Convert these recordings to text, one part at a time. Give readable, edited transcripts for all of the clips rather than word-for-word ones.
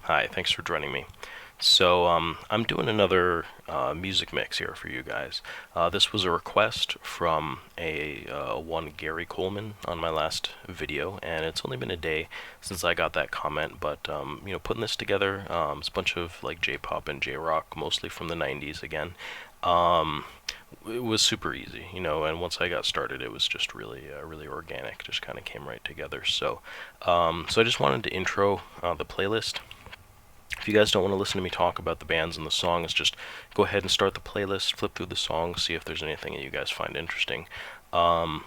Hi, thanks for joining me. I'm doing another music mix here for you guys. This was a request from a one Gary Coleman on my last video, and it's only been a day since I got that comment. But putting this together, it's a bunch of like J-pop and J-rock, mostly from the '90s again. Um, it was super easy, and once I got started, it was just really organic. Just kind of came right together. So I just wanted to intro the playlist. If you guys don't want to listen to me talk about the bands and the songs, just go ahead and start the playlist, flip through the songs, see if there's anything that you guys find interesting. For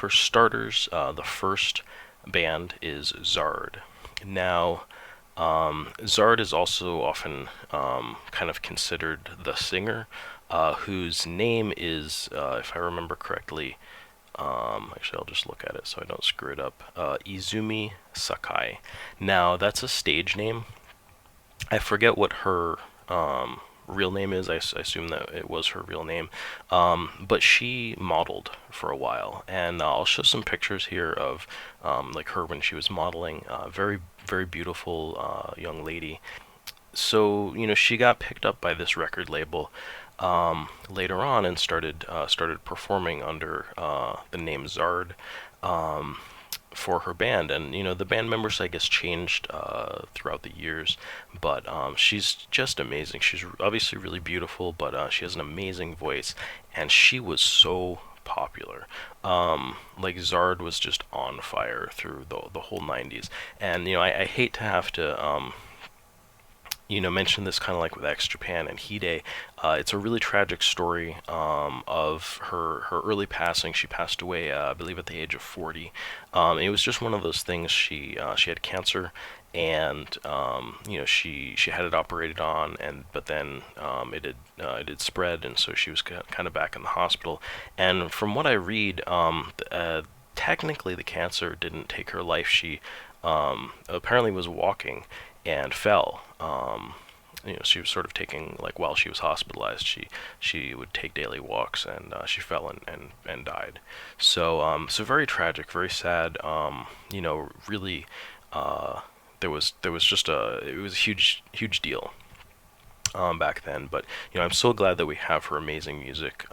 starters, the first band is Zard. Now, Zard is also often kind of considered the singer, whose name is, if I remember correctly, actually, I'll just look at it so I don't screw it up. Izumi Sakai. Now, that's a stage name. I forget what her real name is. I assume that it was her real name. But she modeled for a while, and I'll show some pictures here of like her when she was modeling. Very beautiful young lady. So she got picked up by this record label later on and started performing under the name Zard for her band. And the band members, I guess, changed throughout the years, but she's just amazing. She's obviously really beautiful, but she has an amazing voice, and she was so popular. Like Zard was just on fire through the whole '90s, and I hate to have to mention this kind of like with X Japan and Hide. It's a really tragic story of her early passing. She passed away, I believe, at the age of 40. It was just one of those things. She had cancer, and she had it operated on, and but then it had spread, and so she was kind of back in the hospital. And from what I read, technically the cancer didn't take her life. She apparently was walking and fell. She was sort of taking, like, while she was hospitalized, she would take daily walks, and she fell and died. So very tragic, very sad. Really, there was just it was a huge deal back then. But I'm so glad that we have her amazing music.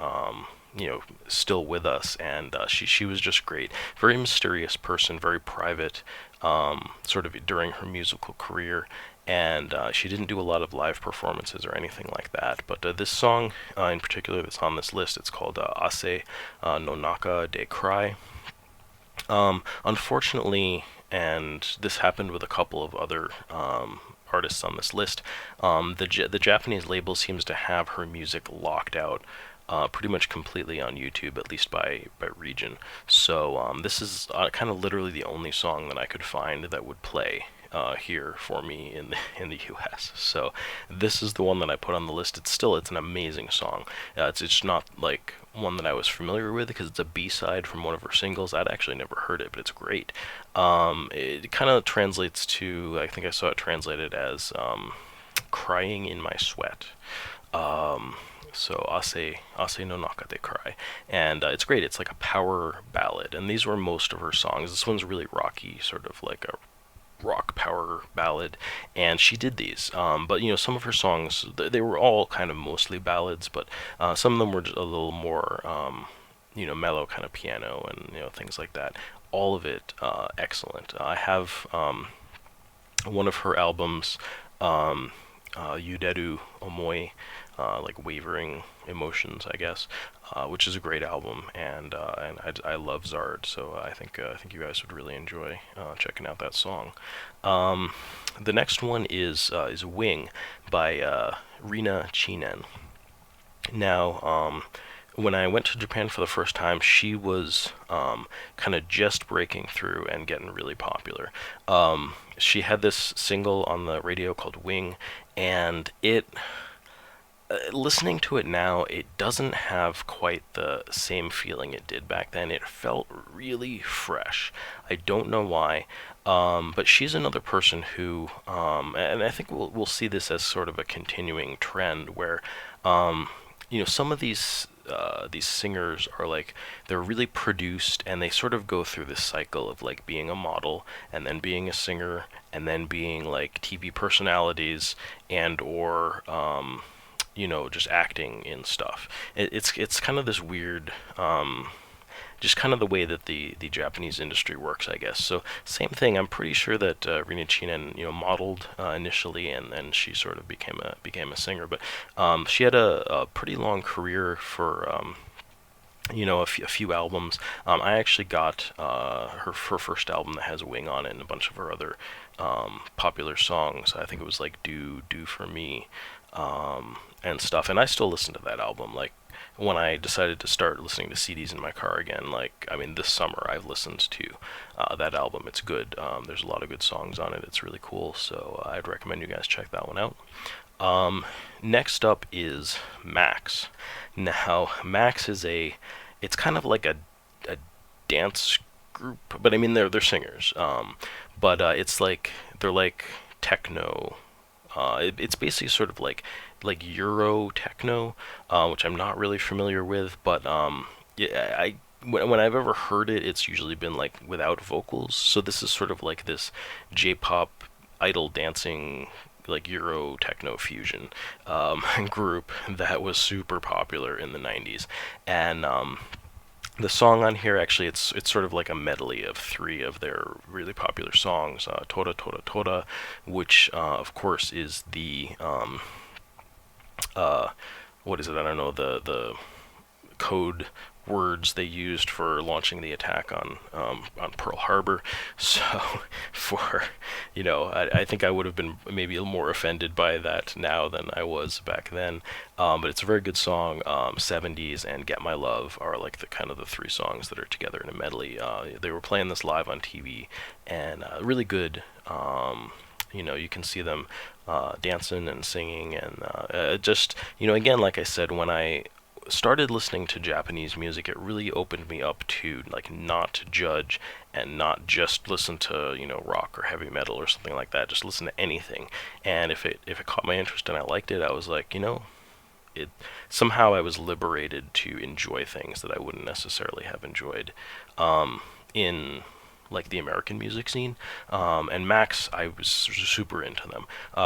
Still with us, and she was just great. Very mysterious person, very private, sort of during her musical career, and she didn't do a lot of live performances or anything like that. But this song, in particular, that's on this list, it's called Ase no Naka de Cry. Unfortunately, and this happened with a couple of other artists on this list, the Japanese label seems to have her music locked out pretty much completely on YouTube, at least by region. So this is kind of literally the only song that I could find that would play here for me in the U.S. So this is the one that I put on the list. It's an amazing song. It's not like one that I was familiar with because it's a B-side from one of her singles. I'd actually never heard it, but it's great. It kind of translates to, I think I saw it translated as "crying in my sweat." So Ase no Naka de Cry, and it's great. It's like a power ballad, and these were most of her songs. This one's really rocky, sort of like a rock power ballad, and she did these. But some of her songs, they were all kind of mostly ballads, but some of them were just a little more mellow, kind of piano and things like that. All of it excellent. I have one of her albums, Yuderu Omoi, like wavering emotions, I guess, which is a great album, and I love Zard, so I think you guys would really enjoy checking out that song. The next one is Wing by Reena Keenan. Now, when I went to Japan for the first time, she was kind of just breaking through and getting really popular. She had this single on the radio called Wing, and listening to it now, it doesn't have quite the same feeling it did back then. It felt really fresh. I don't know why, but she's another person who, and I think we'll see this as sort of a continuing trend where, some of these these singers are like, they're really produced, and they sort of go through this cycle of like being a model and then being a singer and then being like TV personalities and or just acting in stuff. It's kind of this weird, just kind of the way that the Japanese industry works, I guess. So same thing. I'm pretty sure that Reena Keenan, modeled initially, and then she sort of became a singer. But she had a pretty long career for. A few albums. I actually got her first album that has a wing on it, and a bunch of her other popular songs. I think it was like "Do For Me" and stuff. And I still listen to that album. Like when I decided to start listening to CDs in my car again, like I mean, this summer I've listened to that album. It's good. There's a lot of good songs on it. It's really cool. So I'd recommend you guys check that one out. Next up is Max. Now, Max is it's kind of like a dance group, but I mean they're singers. But it's like they're like techno. It's basically sort of like Euro techno, which I'm not really familiar with. But yeah, when I've ever heard it, it's usually been like without vocals. So this is sort of like this J-pop idol dancing, like Euro techno fusion group that was super popular in the 90s. And the song on here, actually, it's sort of like a medley of three of their really popular songs. Tora Tora Tora, which of course is the what is it? I don't know, the code words they used for launching the attack on Pearl Harbor. So for I think I would have been maybe a little more offended by that now than I was back then. But it's a very good song. 70s and Get My Love are like the kind of the three songs that are together in a medley. They were playing this live on TV, and really good. You can see them dancing and singing, and just again, like I said, when I started listening to Japanese music, it really opened me up to like not judge and not just listen to rock or heavy metal or something like that. Just listen to anything, and if it caught my interest and I liked it, I was like, it somehow I was liberated to enjoy things that I wouldn't necessarily have enjoyed in like the American music scene. And Max, I was super into them.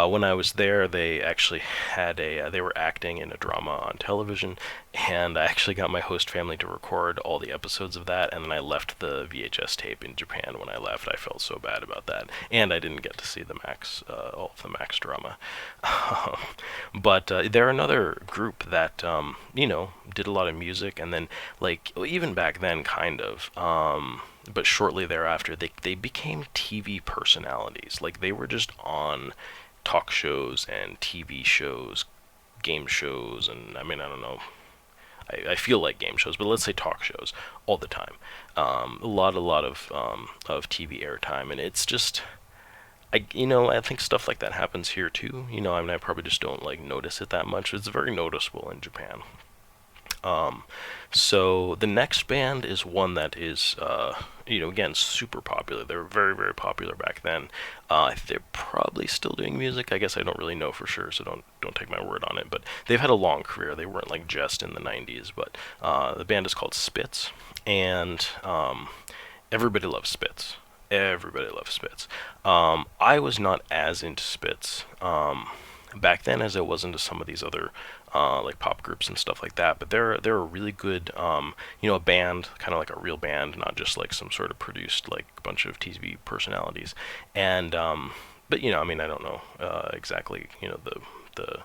When I was there, they actually had they were acting in a drama on television, and I actually got my host family to record all the episodes of that, and then I left the VHS tape in Japan when I left. I felt so bad about that, and I didn't get to see the Max, all of the Max drama. But they're another group that, did a lot of music, and then, like, even back then, kind of, but shortly thereafter, they became TV personalities. Like, they were just on talk shows and TV shows, game shows, and I mean, I don't know. I feel like game shows, but let's say talk shows all the time. A lot of TV airtime, and it's just, I think stuff like that happens here too. I mean, I probably just don't like notice it that much. It's very noticeable in Japan. So the next band is one that is, again, super popular. They were very, very popular back then. They're probably still doing music. I guess I don't really know for sure, so don't take my word on it. But they've had a long career. They weren't like just in the 90s. But the band is called Spitz, and everybody loves Spitz. Everybody loves Spitz. I was not as into Spitz back then as I was into some of these other like pop groups and stuff like that. But they're a really good a band, kind of like a real band, not just like some sort of produced like bunch of TV personalities. And but I mean, I don't know exactly the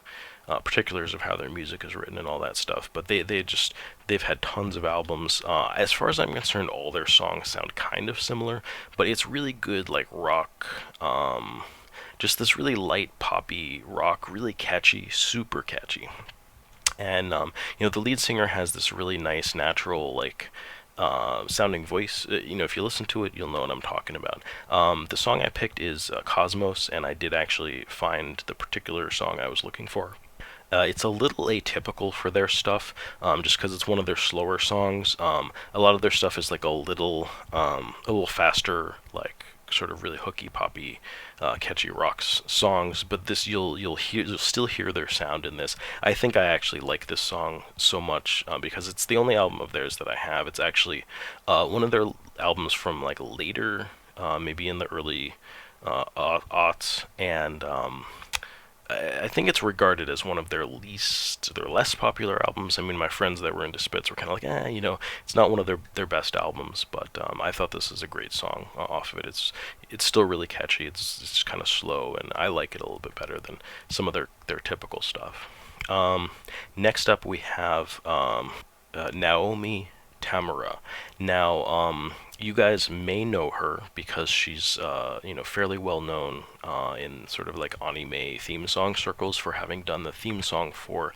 particulars of how their music is written and all that stuff, but they've had tons of albums. As far as I'm concerned, all their songs sound kind of similar, but it's really good, like rock, just this really light poppy rock, really catchy, super catchy. And the lead singer has this really nice, natural, like sounding voice. If you listen to it, you'll know what I'm talking about. The song I picked is Cosmos, and I did actually find the particular song I was looking for. It's a little atypical for their stuff, just because it's one of their slower songs. A lot of their stuff is like a little faster, like sort of really hooky, poppy, catchy songs. But this you'll still hear their sound in this. I think I actually like this song so much because it's the only album of theirs that I have. It's actually one of their albums from like later, maybe in the early aughts, and I think it's regarded as one of their less popular albums. I mean, my friends that were into Spitz were kind of like, it's not one of their best albums. But I thought this is a great song off of it. It's still really catchy. It's kind of slow, and I like it a little bit better than some of their typical stuff. Next up, we have Naomi Tamura. Now, you guys may know her because she's, fairly well known in sort of like anime theme song circles for having done the theme song for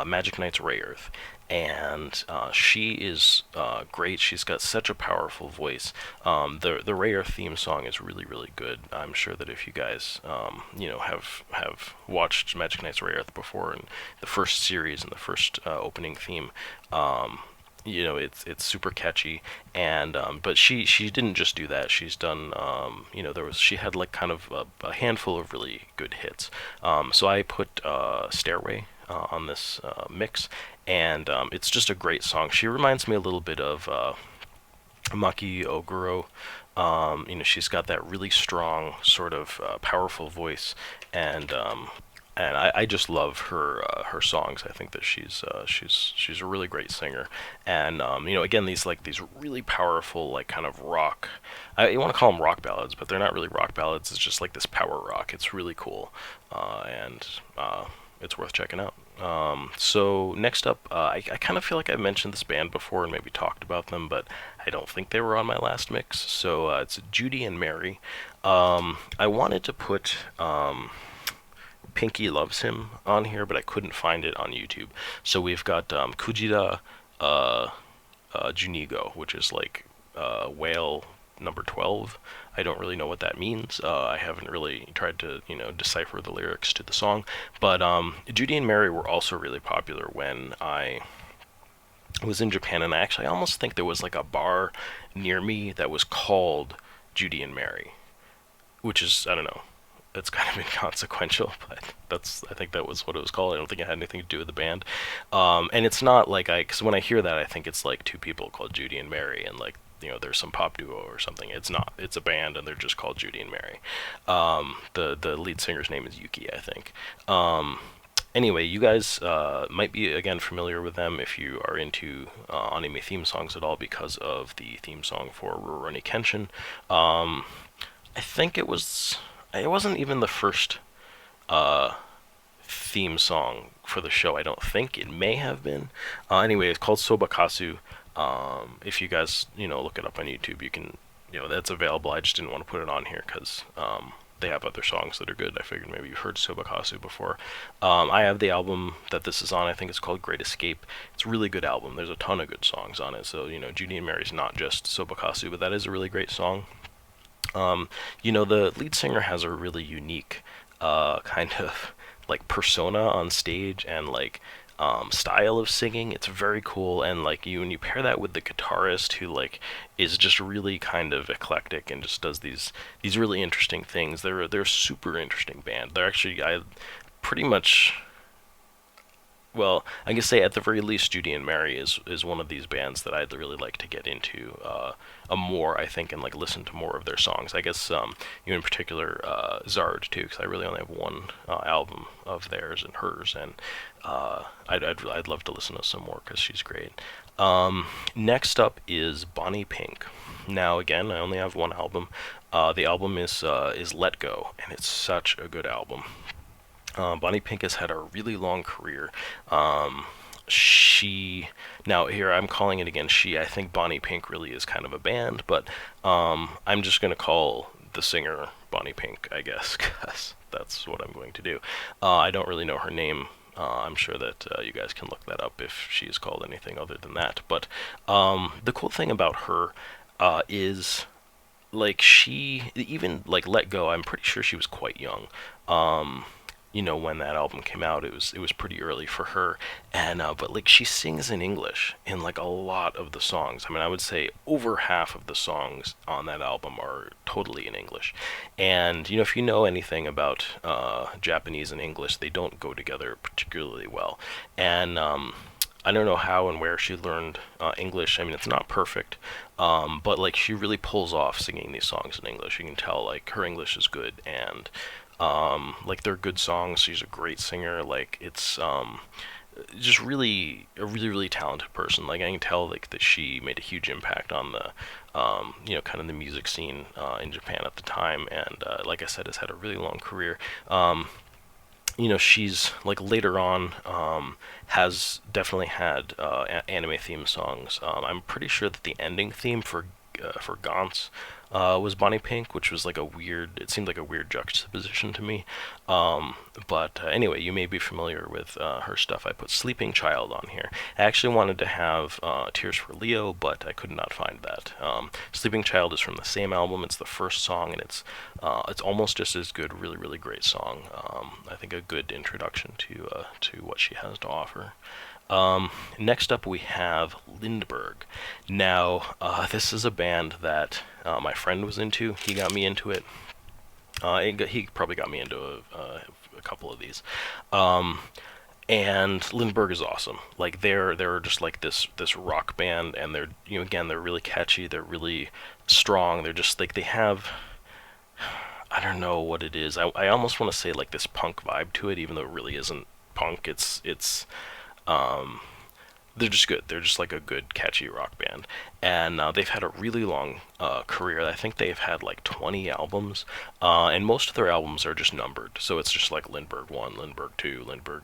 Magic Knight's Rayearth. And she is great. She's got such a powerful voice. The Rayearth theme song is really, really good. I'm sure that if you guys, have watched Magic Knight's Rayearth before, and the first series and the first opening theme, it's super catchy. And but she didn't just do that. She's done, she had like kind of a handful of really good hits. So I put Stairway on this mix, and it's just a great song. She reminds me a little bit of Maki Oguro. She's got that really strong sort of powerful voice, and I just love her songs. I think that she's a really great singer, and again, these really powerful, like, kind of rock. You want to call them rock ballads, but they're not really rock ballads. It's just like this power rock. It's really cool, and it's worth checking out. So next up, I kind of feel like I've mentioned this band before and maybe talked about them, but I don't think they were on my last mix. So it's Judy and Mary. I wanted to put Pinky Loves Him on here, but I couldn't find it on YouTube. So we've got Kujira Junigo, which is like whale number 12. I don't really know what that means. I haven't really tried to, decipher the lyrics to the song. But Judy and Mary were also really popular when I was in Japan, and I almost think there was like a bar near me that was called Judy and Mary, which is, I don't know, it's kind of inconsequential, but I think that was what it was called. I don't think it had anything to do with the band. And it's not like because when I hear that, I think it's like two people called Judy and Mary, and like, there's some pop duo or something. It's not. It's a band, and they're just called Judy and Mary. The lead singer's name is Yuki, I think. Anyway, you guys might be, again, familiar with them if you are into anime theme songs at all, because of the theme song for Rurouni Kenshin. I think it wasn't even the first theme song for the show. I don't think it may have been. Anyway, it's called Sobakasu. If you guys, look it up on YouTube, you can, that's available. I just didn't want to put it on here because they have other songs that are good. I figured maybe you've heard Sobakasu before. I have the album that this is on. I think it's called Great Escape. It's a really good album. There's a ton of good songs on it. So, Judy and Mary's not just Sobakasu, but that is a really great song. The lead singer has a really unique kind of like persona on stage, and like style of singing. It's very cool, and like when you pair that with the guitarist, who like is just really kind of eclectic and just does these really interesting things. They're a super interesting band. They're actually, I pretty much, well, I can say at the very least, Judy and Mary is one of these bands that I'd really like to get into a more, I think, and like listen to more of their songs. I guess in particular Zard too, because I really only have one album of theirs and hers, and I'd love to listen to some more because she's great. Next up is Bonnie Pink. Now again, I only have one album. The album is Let Go, and it's such a good album. Bonnie Pink has had a really long career. Now here I'm calling it again she. I think Bonnie Pink really is kind of a band, but I'm just going to call the singer Bonnie Pink, I guess, because that's what I'm going to do. I don't really know her name. I'm sure that you guys can look that up if she is called anything other than that. But the cool thing about her is, like, she, even like Let Go, I'm pretty sure she was quite young. when that album came out, it was pretty early for her. And but like she sings in English in like a lot of the songs. I mean, I would say over half of the songs on that album are totally in English. And if you know anything about Japanese and English, they don't go together particularly well. And I don't know how and where she learned English. I mean, it's not perfect, but like she really pulls off singing these songs in English. You can tell like her English is good, and like they're good songs. She's a great singer. Like it's just really a really talented person. Like I can tell like that she made a huge impact on the kind of the music scene in Japan at the time, and like I said, has had a really long career. She's like later on has definitely had anime theme songs. I'm pretty sure that the ending theme for Gaunt's was Bonnie Pink, which was like it seemed like a weird juxtaposition to me. But anyway, you may be familiar with her stuff. I put Sleeping Child on here. I actually wanted to have Tears for Leo, but I could not find that. Sleeping Child is from the same album. It's the first song, and it's almost just as good. Really great song. I think a good introduction to what she has to offer. Next up, we have Lindbergh. Now, this is a band that my friend was into. He got me into it. He probably got me into a couple of these. And Lindbergh is awesome. Like they're just like this rock band, and they're again they're really catchy. They're really strong. They're just like they have. I don't know what it is. I almost want to say like this punk vibe to it, even though it really isn't punk. Um, they're just good. They're just like a good, catchy rock band, and they've had a really long career. I think they've had like 20 albums, and most of their albums are just numbered. So it's just like Lindbergh 1, Lindbergh 2, Lindbergh,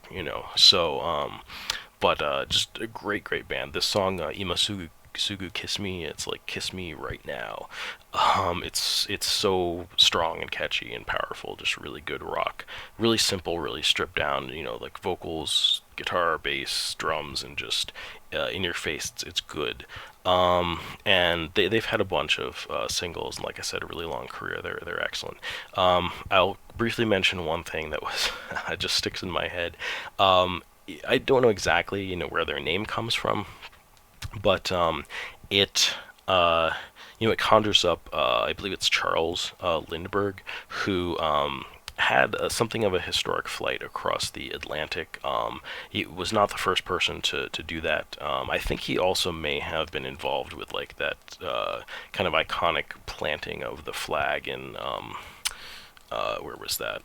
So, but just a great band. This song, Imasugu Kiss Me, it's like Kiss Me Right Now. It's so strong and catchy and powerful, just really good rock. Really simple, really stripped down, like vocals, guitar, bass, drums, and just in your face, it's good. And they've had a bunch of singles, and like I said, a really long career. They're excellent. I'll briefly mention one thing that was it just sticks in my head. I don't know exactly, where their name comes from, but it it conjures up I believe it's Charles Lindbergh, who had something of a historic flight across the Atlantic. He was not the first person to do that. I think he also may have been involved with like that kind of iconic planting of the flag in where was that?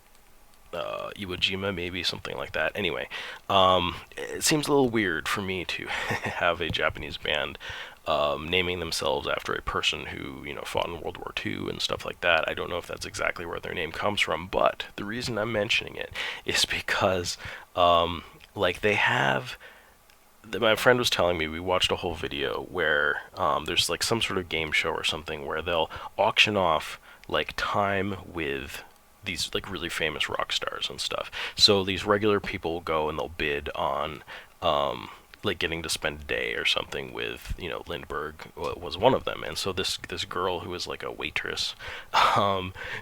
Iwo Jima, maybe something like that. Anyway, it seems a little weird for me to have a Japanese band naming themselves after a person who fought in World War II and stuff like that. I don't know if that's exactly where their name comes from, but the reason I'm mentioning it is because like they have. My friend was telling me, we watched a whole video where there's like some sort of game show or something where they'll auction off like time with these like really famous rock stars and stuff. So these regular people go and they'll bid on like getting to spend a day or something with Lindbergh was one of them. And so this girl who was like a waitress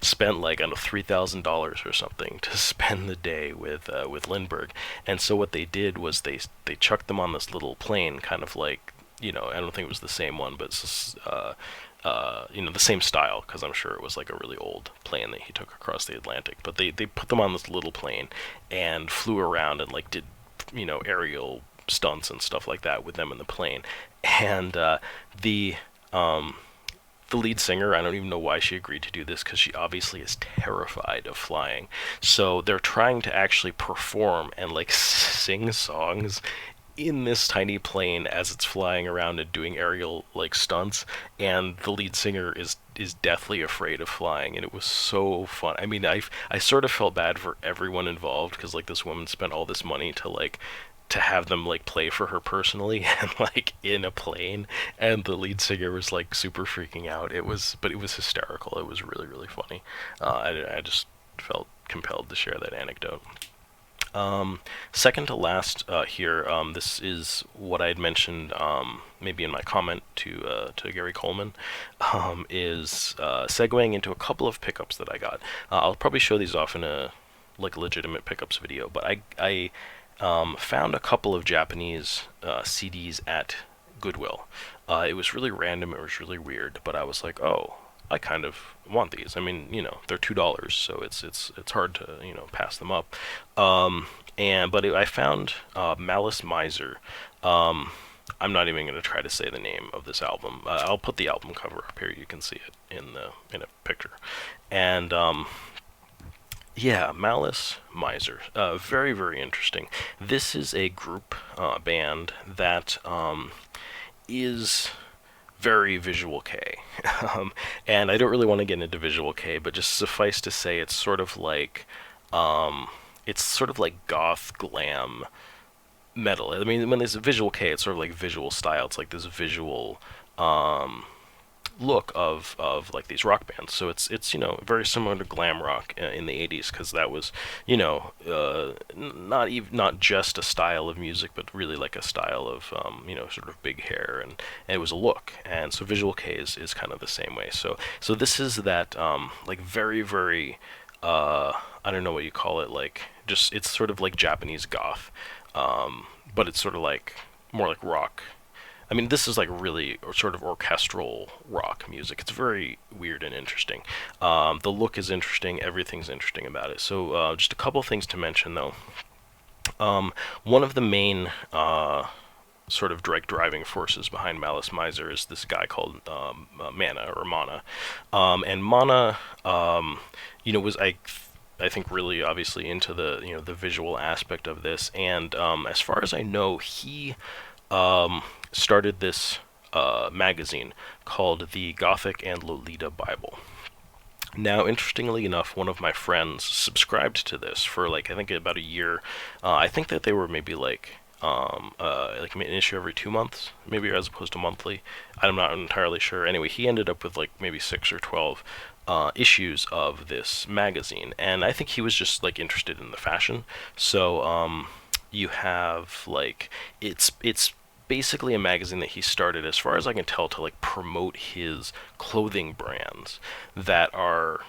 spent like I don't know $3,000 or something to spend the day with Lindbergh. And so what they did was they chucked them on this little plane, kind of like I don't think it was the same one, but it's the same style, because I'm sure it was like a really old plane that he took across the Atlantic. But they put them on this little plane and flew around and like did aerial stunts and stuff like that with them in the plane. And the lead singer, I don't even know why she agreed to do this, because she obviously is terrified of flying. So they're trying to actually perform and like sing songs in this tiny plane as it's flying around and doing aerial like stunts, and the lead singer is deathly afraid of flying, and it was so fun. I mean, I sort of felt bad for everyone involved, because like this woman spent all this money to have them like play for her personally and like in a plane, and the lead singer was like super freaking out. But it was hysterical. It was really funny. I just felt compelled to share that anecdote. Second to last here, this is what I had mentioned maybe in my comment to Gary Coleman, is segueing into a couple of pickups that I got. I'll probably show these off in a like legitimate pickups video, but I found a couple of Japanese CDs at Goodwill. It was really random. It was really weird, but I was like, oh, I kind of want these. I mean, they're $2, so it's hard to pass them up. I found Malice Miser. I'm not even going to try to say the name of this album. I'll put the album cover up here. You can see it in a picture. And yeah, Malice Miser. Very, very interesting. This is a group band that is very Visual K. And I don't really want to get into Visual K, but just suffice to say it's sort of like goth glam metal. I mean, when there's a Visual K, it's sort of like visual style. It's like this visual look of like these rock bands. So it's very similar to glam rock in the 80s, because that was not just a style of music, but really like a style of sort of big hair, and it was a look. And so Visual K is kind of the same way. So this is that like very, very I don't know what you call it, like just it's sort of like Japanese goth, but it's sort of like more like rock. I mean, this is like really sort of orchestral rock music. It's very weird and interesting. The look is interesting. Everything's interesting about it. So just a couple things to mention, though. One of the main sort of driving forces behind Malice Miser is this guy called Mana. And Mana, was I think really obviously into the visual aspect of this. And as far as I know, he started this magazine called the Gothic and Lolita Bible. Now, interestingly enough, one of my friends subscribed to this for like I think about a year. I think that they were maybe like an issue every 2 months, maybe, as opposed to monthly. I'm not entirely sure. Anyway, he ended up with like maybe 6 or 12 issues of this magazine, and I think he was just like interested in the fashion. So you have like it's basically a magazine that he started, as far as I can tell, to like promote his clothing brands that are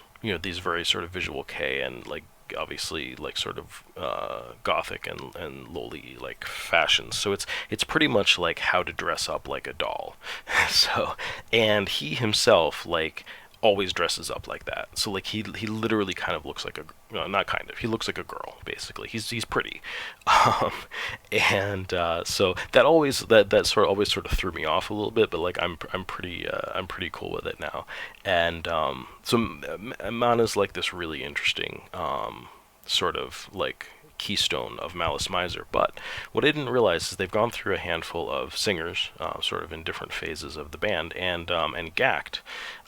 these very sort of Visual K and like obviously like sort of gothic and lowly like fashions. So it's pretty much like how to dress up like a doll. So, and he himself like always dresses up like that. So like he literally kind of looks like not kind of, he looks like a girl basically. He's pretty, and so that sort of always sort of threw me off a little bit. But like I'm pretty cool with it now. And so Mana's like this really interesting sort of like keystone of Malice Miser. But what I didn't realize is they've gone through a handful of singers, sort of in different phases of the band, and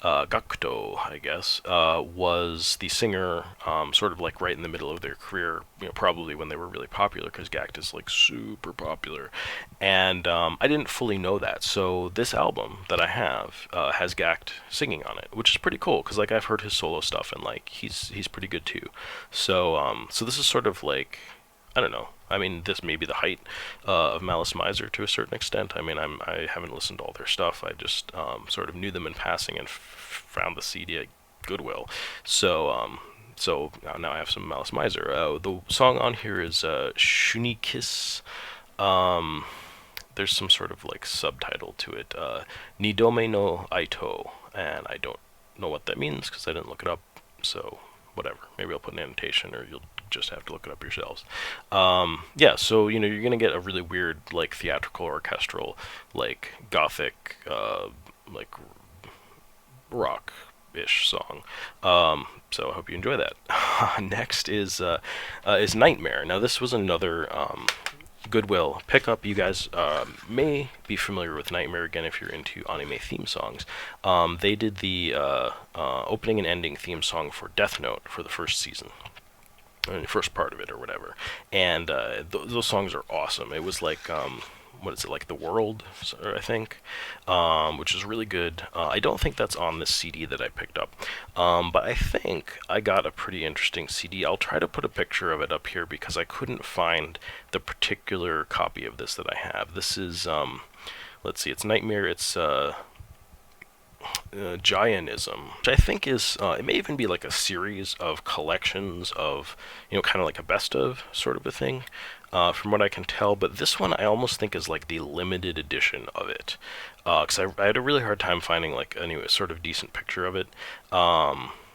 Gakuto, I guess, was the singer, sort of like right in the middle of their career, probably when they were really popular, because Gact is like super popular, and I didn't fully know that. So this album that I have has Gact singing on it, which is pretty cool, because like I've heard his solo stuff, and like he's pretty good too. So so this is sort of like, I don't know. I mean, this may be the height of Malice Miser to a certain extent. I mean, I haven't listened to all their stuff. I just sort of knew them in passing and found the CD at Goodwill. So so now I have some Malice Miser. The song on here is Shunikis. There's some sort of like subtitle to it. Nidome no Aito, and I don't know what that means because I didn't look it up. So whatever. Maybe I'll put an annotation, or you'll just have to look it up yourselves. Yeah, so you're gonna get a really weird like theatrical orchestral like gothic like rock-ish song. So I hope you enjoy that. Next is Nightmare. Now this was another Goodwill pickup. You guys may be familiar with Nightmare, again, if you're into anime theme songs. They did the opening and ending theme song for Death Note for the first season, the first part of it or whatever. And those songs are awesome. It was like what is it, like The World, I think, which is really good. I don't think that's on this CD that I picked up, but I think I got a pretty interesting CD. I'll try to put a picture of it up here because I couldn't find the particular copy of this that I have. This is, let's see, it's Nightmare. It's, Giantism, which I think is it may even be like a series of collections of kind of like a best of sort of a thing, from what I can tell. But this one I almost think is like the limited edition of it, because I had a really hard time finding like anyway sort of decent picture of it.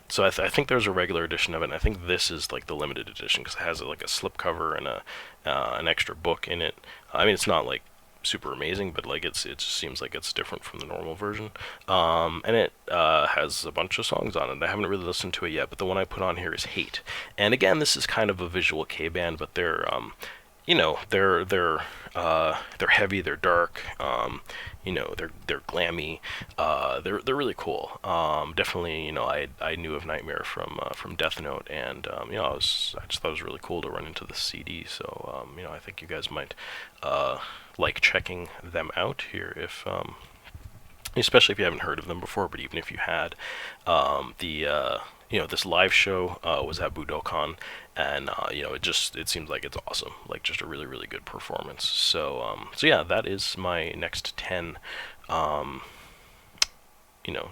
So I think there's a regular edition of it, and I think this is like the limited edition because it has like a slipcover and a an extra book in it. I mean, it's not like super amazing, but like it just seems like it's different from the normal version. And it has a bunch of songs on it. I haven't really listened to it yet, but the one I put on here is Hate. And again, this is kind of a visual K band, but they're they're heavy, they're dark, they're glammy, they're really cool. Definitely, I knew of Nightmare from Death Note, and I just thought it was really cool to run into the CD. So I think you guys might like checking them out here if especially if you haven't heard of them before, but even if you had, the this live show was at Budokan, and it seems like it's awesome, like just a really really good performance. So yeah, that is my next 10,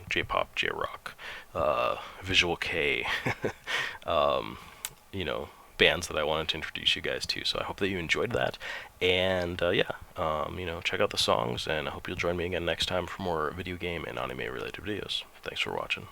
J-pop, J-rock, visual K, bands that I wanted to introduce you guys to. So I hope that you enjoyed that, and yeah, check out the songs, and I hope you'll join me again next time for more video game and anime related videos. Thanks for watching.